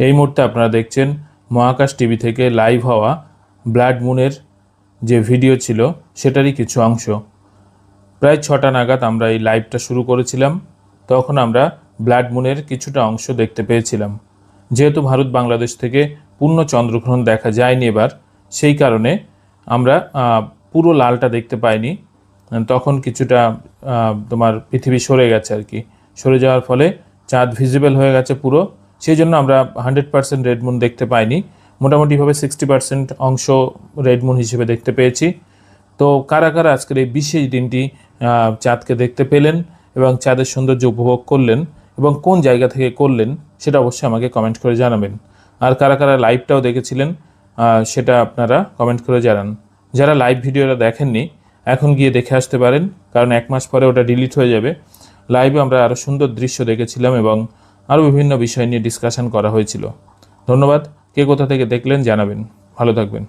এই মুহূর্তে আপনারা দেখছেন মহাকাশ টিভি থেকে লাইভ হওয়া ব্লাড মুনের যে ভিডিও ছিল সেটারই কিছু অংশ। প্রায় 6টা নাগাদ আমরা এই লাইভটা শুরু করেছিলাম। তখন আমরা ব্লাড মুনের কিছুটা অংশ দেখতে পেয়েছিলাম। যেহেতু ভারত বাংলাদেশ থেকে পূর্ণ চন্দ্রগ্রহণ দেখা যায়নি এবার, সেই কারণে আমরা পুরো লালটা দেখতে পাইনি। তখন কিছুটা তোমার পৃথিবী সরে গেছে আর কি, সরে যাওয়ার ফলে চাঁদ ভিজিবল হয়ে গেছে পুরো। সেই জন্য আমরা 100% রেড মুন দেখতে পাইনি, মোটামুটিভাবে 60% অংশ রেড মুন হিসেবে দেখতে পেয়েছি। তো কারা কারা আজকের এই বিশেষ দিনটি চাঁদকে দেখতে পেলেন এবং চাঁদের সৌন্দর্য উপভোগ করলেন এবং কোন জায়গা থেকে করলেন সেটা অবশ্যই আমাকে কমেন্ট করে জানাবেন। আর কারা কারা লাইভটাও দেখেছিলেন সেটা আপনারা কমেন্ট করে জানান। যারা লাইভ ভিডিওটা দেখেননি এখন গিয়ে দেখে আসতে পারেন, কারণ 1 মাস পরে ওটা ডিলিট হয়ে যাবে। লাইভে আমরা আরও সুন্দর দৃশ্য দেখেছিলাম এবং আরও বিভিন্ন বিষয় নিয়ে ডিসকাশন করা হয়েছিল। ধন্যবাদ। কে কোথা থেকে দেখলেন জানাবেন। ভালো থাকবেন।